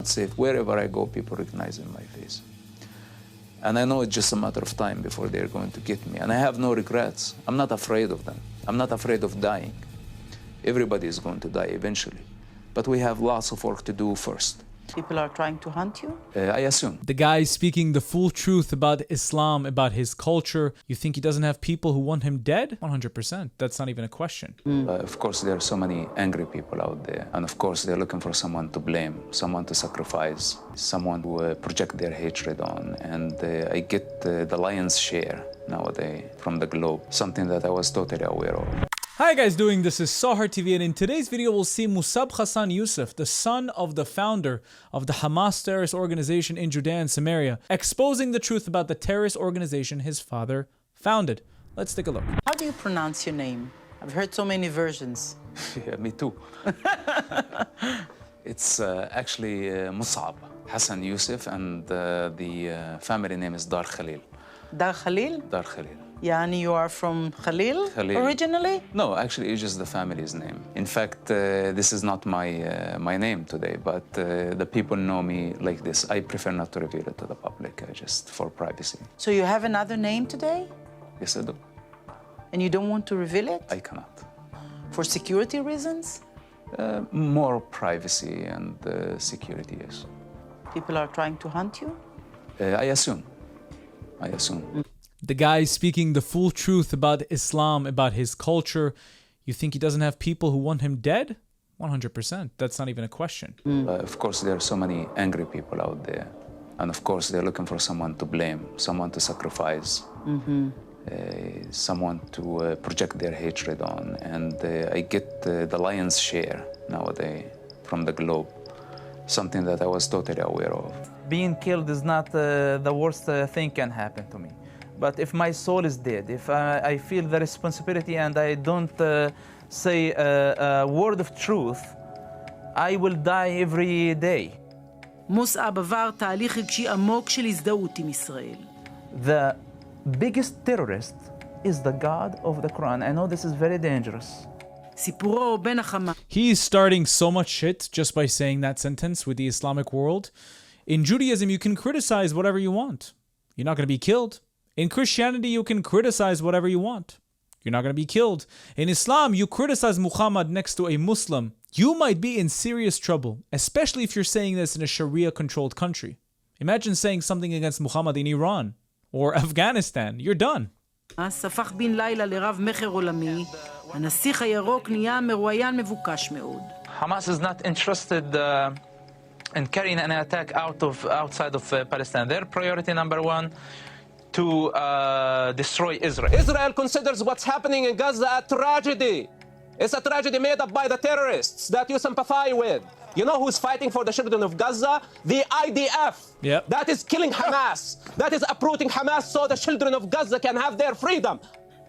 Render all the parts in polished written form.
safe. Wherever I go, people recognize my face. And I know it's just a matter of time before they're going to get me. And I have no regrets. I'm not afraid of them. I'm not afraid of dying. Everybody is going to die eventually. But we have lots of work to do first. People are trying to hunt you? I assume. The guy is speaking the full truth about Islam, about his culture. You think he doesn't have people who want him dead? 100%. That's not even a question. Of course, there are so many angry people out there. And of course, they're looking for someone to blame, someone to sacrifice, someone to project their hatred on. And I get the lion's share nowadays from the globe, something that I was totally aware of. Hi guys, this is Sahar TV, and in today's video we'll see Mosab Hassan Yousef, the son of the founder of the Hamas terrorist organization in Judea and Samaria, exposing the truth about the terrorist organization his father founded. Let's take a look. How do you pronounce your name? I've heard so many versions. Yeah, me too. It's actually Mosab Hassan Yousef, and the family name is Dar Khalil. Dar Khalil? Dar Khalil. Yani you are from Khalil originally? No, actually it's just the family's name. In fact, this is not my name today, but the people know me like this. I prefer not to reveal it to the public, just for privacy. So you have another name today? Yes, I do. And you don't want to reveal it? I cannot. For security reasons? More privacy and security, yes. People are trying to hunt you? I assume. The guy is speaking the full truth about Islam, about his culture. You think he doesn't have people who want him dead? 100%. That's not even a question. Of course, there are so many angry people out there. And of course, they're looking for someone to blame, someone to sacrifice, someone to project their hatred on. And I get the lion's share nowadays from the globe, something that I was totally aware of. Being killed is not the worst thing can happen to me. But if my soul is dead, if I feel the responsibility and I don't say a word of truth, I will die every day. מוסאב עבר תהליך רגשי עמוק של הזדהות עם ישראל. The biggest terrorist is the God of the Quran. I know this is very dangerous. סיפורו בין החמאס. He's starting so much shit just by saying that sentence with the Islamic world. In Judaism, you can criticize whatever you want. You're not going to be killed. In Christianity, you can criticize whatever you want. You're not going to be killed. In Islam, you criticize Muhammad next to a Muslim. You might be in serious trouble, especially if you're saying this in a Sharia-controlled country. Imagine saying something against Muhammad in Iran or Afghanistan. You're done. הפך בן לילה לרב מכר עולמי. הנסיך הירוק נהיה מרואיין מבוקש מאוד. Hamas is not interested in carrying an attack outside of Palestine. Their priority number one, to destroy Israel. Israel considers what's happening in Gaza a tragedy. It's a tragedy made up by the terrorists that you sympathize with. You know who's fighting for the children of Gaza? The IDF. Yep. That is killing Hamas. That is uprooting Hamas so the children of Gaza can have their freedom.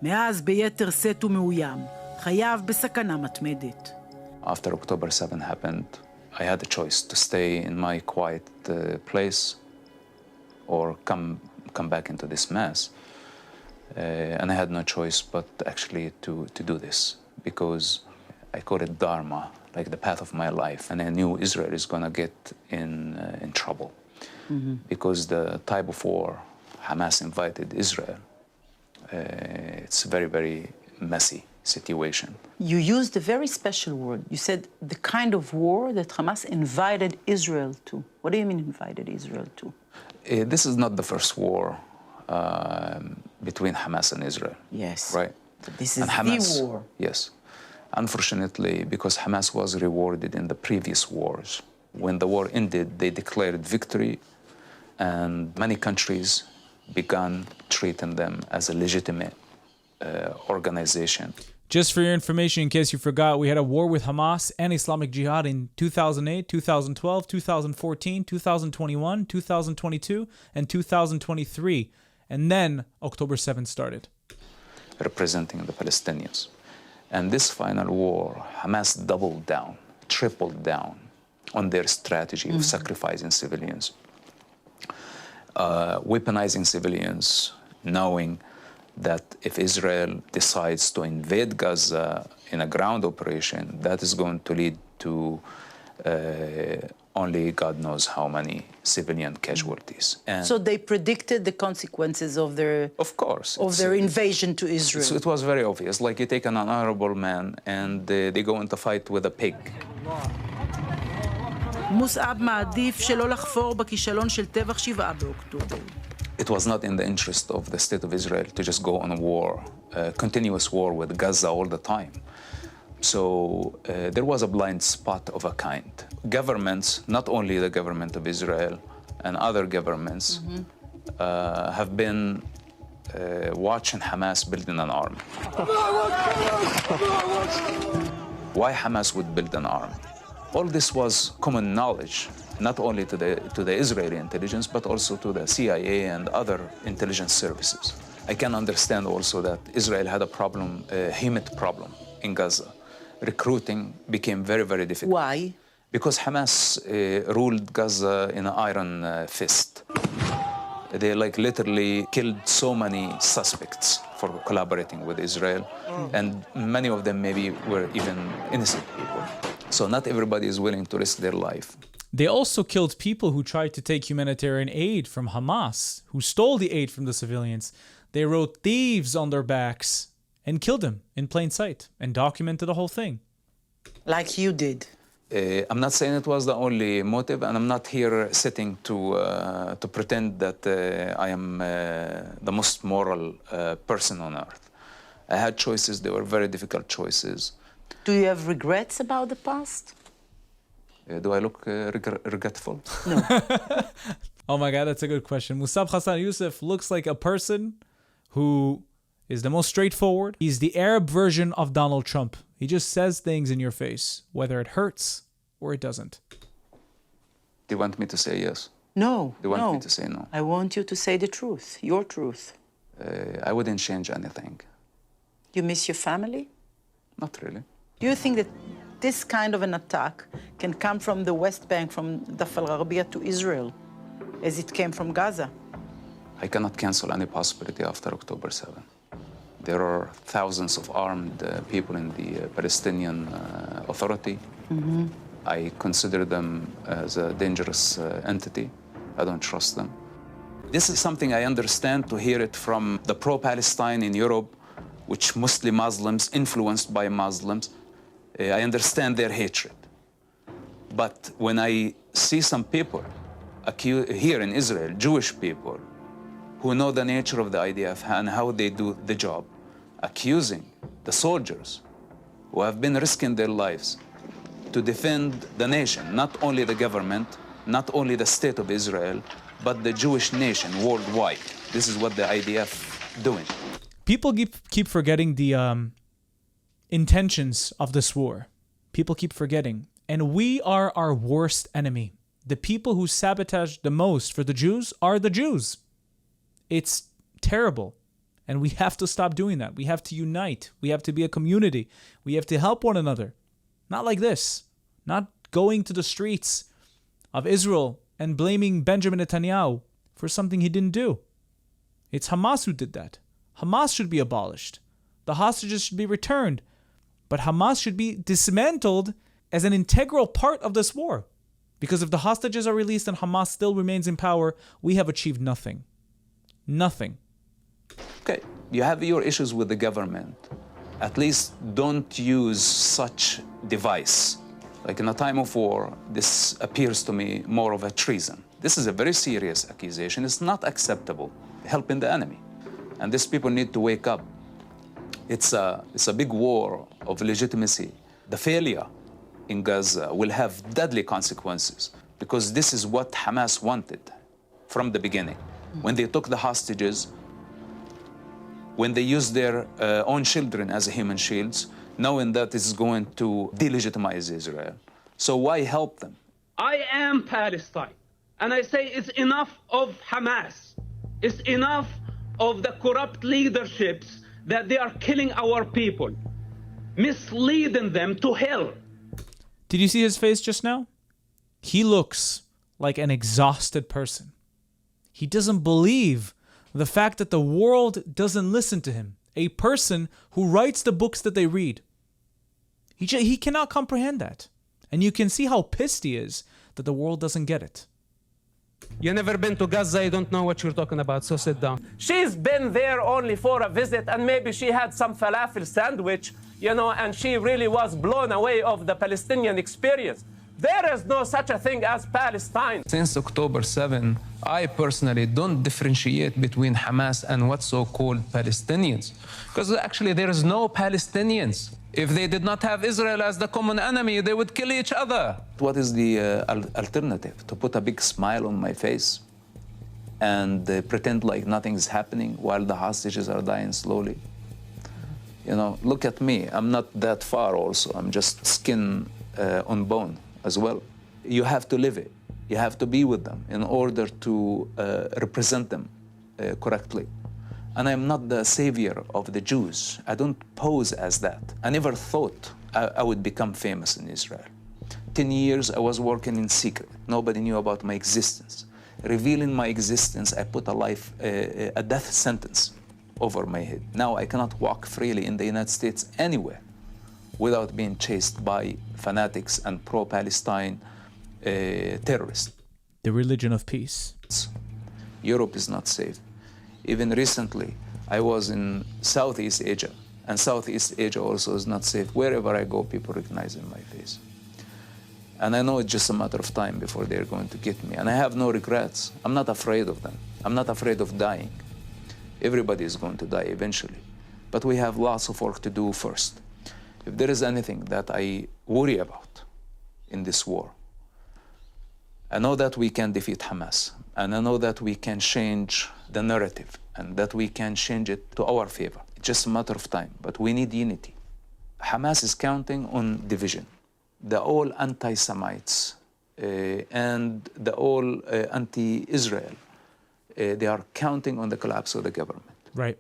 מאז ביתר שאת ומאוים, חייו בסכנה מתמדת. After October 7 happened, I had a choice to stay in my quiet place or come back into this mess. And I had no choice but actually to do this, because I call it Dharma, like the path of my life. And I knew Israel is going to get in trouble because the type of war Hamas invited Israel, it's a very, very messy situation. You used a very special word. You said the kind of war that Hamas invited Israel to. What do you mean invited Israel to? This is not the first war between Hamas and Israel. Yes. Right? But this is Hamas, the war. Yes. Unfortunately, because Hamas was rewarded in the previous wars. When the war ended, they declared victory, and many countries began treating them as a legitimate organization. Just for your information, in case you forgot, we had a war with Hamas and Islamic Jihad in 2008, 2012, 2014, 2021, 2022, and 2023. And then October 7th started. Representing the Palestinians. And this final war, Hamas doubled down, tripled down on their strategy of sacrificing civilians, weaponizing civilians, knowing that if Israel decides to invade Gaza in a ground operation, that is going to lead to only God knows how many civilian casualties. And So they predicted the consequences of their of course, invasion to Israel. it was very obvious. Like you take an honorable man and they go into fight with a pig. מוסאב מעדיף שלא לחפור בכישלון של טבח 7 באוקטובר. It was not in the interest of the state of Israel to just go on a war, continuous war with Gaza all the time. So there was a blind spot of a kind. Governments, not only the government of Israel and other governments, have been watching Hamas building an army. Why Hamas would build an army? All this was common knowledge, not only to the Israeli intelligence, but also to the CIA and other intelligence services. I can understand also that Israel had a problem, a human problem in Gaza. Recruiting became very, very difficult. Why? Because Hamas ruled Gaza in an iron fist. They literally killed so many suspects for collaborating with Israel, and many of them maybe were even innocent people. So not everybody is willing to risk their life. They also killed people who tried to take humanitarian aid from Hamas, who stole the aid from the civilians. They wrote thieves on their backs and killed them in plain sight and documented the whole thing. Like you did. I'm not saying it was the only motive, and I'm not here sitting to pretend that I am the most moral person on earth. I had choices. They were very difficult choices. Do you have regrets about the past? Do I look regretful? No. Oh my God, that's a good question. Mosab Hassan Yousef looks like a person who is the most straightforward. He's the Arab version of Donald Trump. He just says things in your face, whether it hurts or it doesn't. Do you want me to say yes? No. Do you want me to say no? I want you to say the truth, your truth. I wouldn't change anything. You miss your family? Not really. Do you think that this kind of an attack can come from the West Bank, from Daf al-Gharbiyah to Israel, as it came from Gaza? I cannot cancel any possibility after October 7. There are thousands of armed people in the Palestinian Authority. I consider them as a dangerous entity. I don't trust them. This is something I understand to hear it from the pro-Palestine in Europe, which mostly Muslims, influenced by Muslims. I understand their hatred. But when I see some people here in Israel, Jewish people, who know the nature of the IDF and how they do the job, accusing the soldiers who have been risking their lives to defend the nation, not only the government, not only the state of Israel, but the Jewish nation worldwide. This is what the IDF doing. People keep forgetting the intentions of this war. People keep forgetting. And we are our worst enemy. The people who sabotage the most for the Jews are the Jews. It's terrible. And we have to stop doing that. We have to unite. We have to be a community. We have to help one another. Not like this. Not going to the streets of Israel and blaming Benjamin Netanyahu for something he didn't do. It's Hamas who did that. Hamas should be abolished. The hostages should be returned. But Hamas should be dismantled as an integral part of this war. Because if the hostages are released and Hamas still remains in power, we have achieved nothing. Nothing. Okay, you have your issues with the government. At least don't use such device. Like in a time of war, this appears to me more of a treason. This is a very serious accusation. It's not acceptable. Helping the enemy. And these people need to wake up. It's a big war of legitimacy. The failure in Gaza will have deadly consequences because this is what Hamas wanted from the beginning. When they took the hostages, when they used their own children as human shields, knowing that this is going to delegitimize Israel. So why help them? I am Palestine, and I say it's enough of Hamas. It's enough of the corrupt leaderships that they are killing our people, misleading them to hell. Did you see his face just now? He looks like an exhausted person. He doesn't believe the fact that the world doesn't listen to him. A person who writes the books that they read. He cannot comprehend that. And you can see how pissed he is that the world doesn't get it. You never been to Gaza, you don't know what you're talking about, so sit down. She's been there only for a visit, and maybe she had some falafel sandwich, you know, and she really was blown away of the Palestinian experience. There is no such a thing as Palestine. Since October 7, I personally don't differentiate between Hamas and what's so-called Palestinians. Because actually there is no Palestinians. If they did not have Israel as the common enemy, they would kill each other. What is the alternative? To put a big smile on my face and pretend like nothing is happening while the hostages are dying slowly? You know, look at me. I'm not that far also. I'm just skin on bone as well. You have to live it. You have to be with them in order to represent them correctly. And I'm not the savior of the Jews. I don't pose as that. I never thought I would become famous in Israel. 10 years I was working in secret. Nobody knew about my existence. Revealing my existence, I put a death sentence over my head. Now I cannot walk freely in the United States anywhere without being chased by fanatics and pro-Palestine terrorists. The religion of peace. Europe is not safe. Even recently, I was in Southeast Asia, and Southeast Asia also is not safe. Wherever I go, people recognize my face. And I know it's just a matter of time before they're going to get me. And I have no regrets. I'm not afraid of them. I'm not afraid of dying. Everybody is going to die eventually. But we have lots of work to do first. If there is anything that I worry about in this war, I know that we can defeat Hamas, and I know that we can change the narrative, and that we can change it to our favor. It's just a matter of time, but we need unity. Hamas is counting on division. The all anti-Semites and the all anti-Israel, they are counting on the collapse of the government. Right.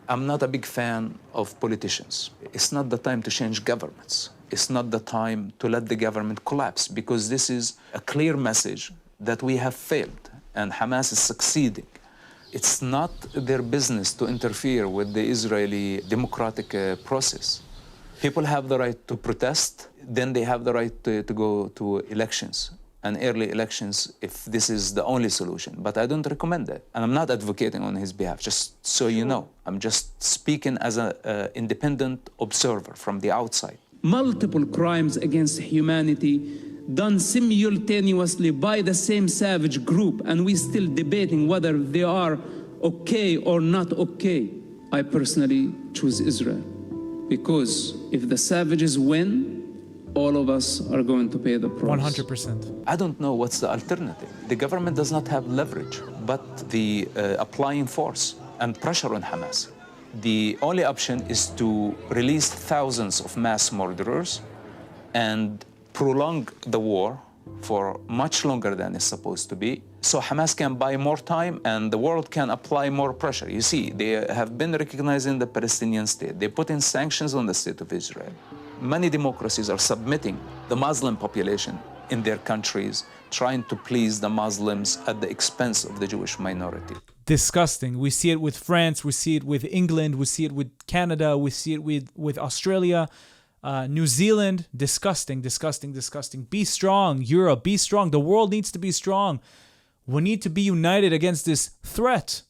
I'm not a big fan of politicians. It's not the time to change governments. It's not the time to let the government collapse, because this is a clear message that we have failed and Hamas is succeeding. It's not their business to interfere with the Israeli democratic process. People have the right to protest, then they have the right to go to elections, and early elections, if this is the only solution. But I don't recommend that. And I'm not advocating on his behalf, just so you know. I'm just speaking as an independent observer from the outside. Multiple crimes against humanity done simultaneously by the same savage group, and we're still debating whether they are okay or not okay. I personally choose Israel, because if the savages win, all of us are going to pay the price. 100%. I don't know what's the alternative. The government does not have leverage, but the applying force and pressure on Hamas. The only option is to release thousands of mass murderers and prolong the war for much longer than it's supposed to be, so Hamas can buy more time and the world can apply more pressure. You see, they have been recognizing the Palestinian state. They put in sanctions on the state of Israel. Many democracies are submitting the Muslim population in their countries, trying to please the Muslims at the expense of the Jewish minority. Disgusting. We see it with France, we see it with England, we see it with Canada, we see it with Australia, New Zealand. Disgusting, disgusting, disgusting. Be strong, Europe, be strong. The world needs to be strong. We need to be united against this threat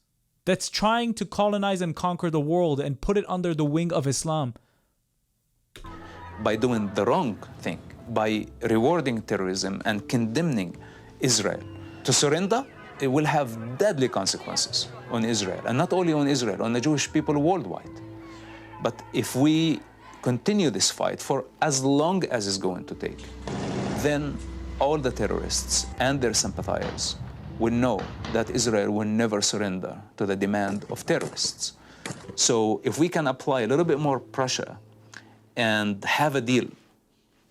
that's trying to colonize and conquer the world and put it under the wing of Islam. By doing the wrong thing, by rewarding terrorism and condemning Israel to surrender, it will have deadly consequences on Israel, and not only on Israel, on the Jewish people worldwide. But if we continue this fight for as long as it's going to take, then all the terrorists and their sympathizers will know that Israel will never surrender to the demand of terrorists. So if we can apply a little bit more pressure and have a deal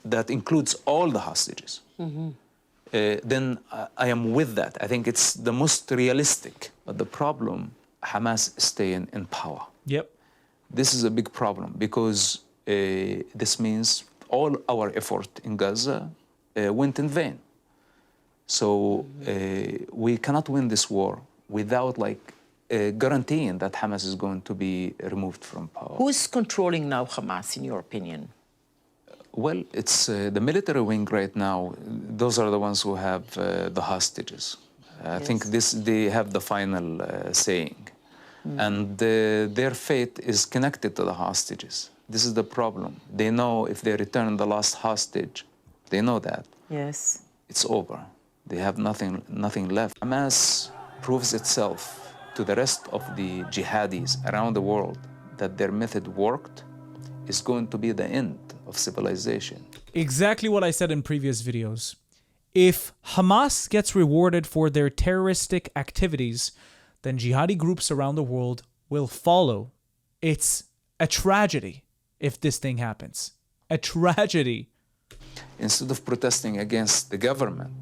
that includes all the hostages, then I am with that. I think it's the most realistic. But the problem, Hamas is staying in power. Yep. This is a big problem because this means all our effort in Gaza went in vain. So we cannot win this war without guaranteeing that Hamas is going to be removed from power. Who is controlling now Hamas, in your opinion? Well, it's the military wing right now. Those are the ones who have the hostages. I think they have the final saying. And their fate is connected to the hostages. This is the problem. They know if they return the last hostage, they know that. Yes. It's over. They have nothing left. Hamas proves itself to the rest of the jihadis around the world that their method worked. Is going to be the end of civilization. Exactly what I said in previous videos. If Hamas gets rewarded for their terroristic activities, then jihadi groups around the world will follow. It's a tragedy if this thing happens. A tragedy. Instead of protesting against the government,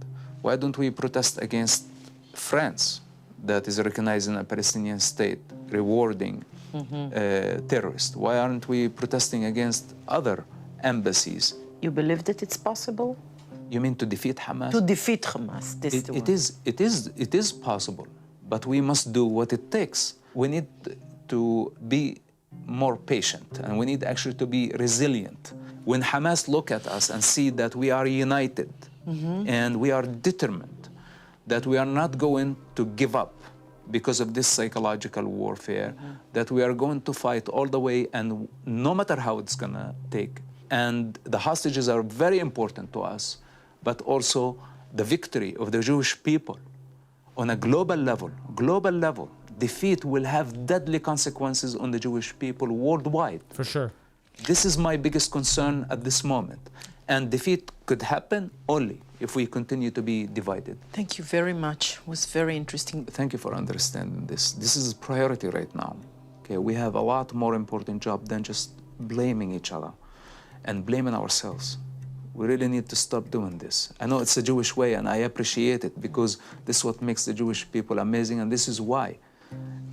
why don't we protest against France that is recognizing a Palestinian state, rewarding terrorists? Why aren't we protesting against other embassies? You believe that it's possible? You mean to defeat Hamas? To defeat Hamas. This is the word. It is possible, but we must do what it takes. We need to be more patient, and we need actually to be resilient. When Hamas look at us and see that we are united and we are determined, that we are not going to give up because of this psychological warfare, that we are going to fight all the way, and no matter how it's gonna take. And the hostages are very important to us, but also the victory of the Jewish people on a global level, defeat will have deadly consequences on the Jewish people worldwide. For sure. This is my biggest concern at this moment. And defeat could happen only if we continue to be divided. Thank you very much. It was very interesting. Thank you for understanding this. This is a priority right now. Okay, we have a lot more important job than just blaming each other and blaming ourselves. We really need to stop doing this. I know it's a Jewish way, and I appreciate it because this is what makes the Jewish people amazing, and this is why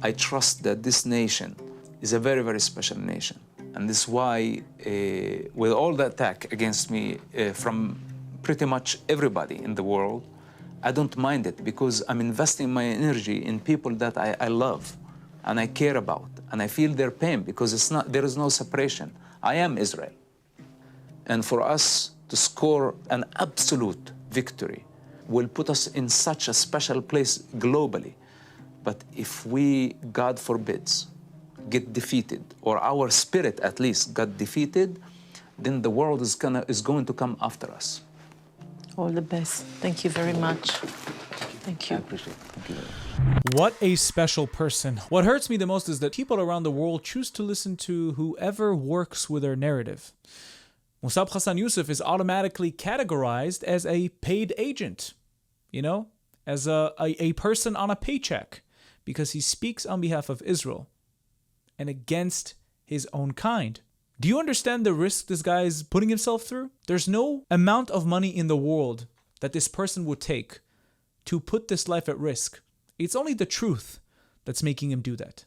I trust that this nation is a very, very special nation. And this is why, with all the attack against me from pretty much everybody in the world, I don't mind it because I'm investing my energy in people that I love and I care about, and I feel their pain because there is no separation. I am Israel. And for us to score an absolute victory will put us in such a special place globally. But if we, God forbids, get defeated, or our spirit at least got defeated, then the world is going to come after us. All the best. Thank you very much. Thank you. I appreciate it. Thank you very much. What a special person. What hurts me the most is that people around the world choose to listen to whoever works with their narrative. Mosab Hassan Yousef is automatically categorized as a paid agent, you know, as a person on a paycheck, because he speaks on behalf of Israel and against his own kind. Do you understand the risk this guy is putting himself through? There's no amount of money in the world that this person would take to put this life at risk. It's only the truth that's making him do that.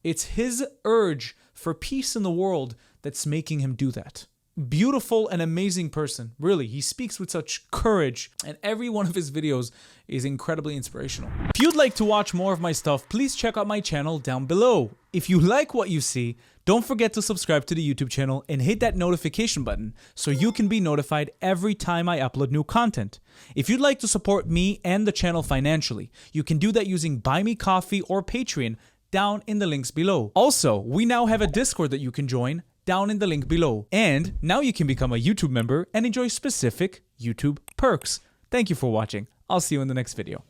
It's his urge for peace in the world that's making him do that. Beautiful and amazing person. Really, he speaks with such courage, and every one of his videos is incredibly inspirational. If you'd like to watch more of my stuff, please check out my channel down below. If you like what you see, don't forget to subscribe to the YouTube channel and hit that notification button so you can be notified every time I upload new content. If you'd like to support me and the channel financially, you can do that using Buy Me Coffee or Patreon down in the links below. Also, we now have a Discord that you can join down in the link below. And now you can become a YouTube member and enjoy specific YouTube perks. Thank you for watching. I'll see you in the next video.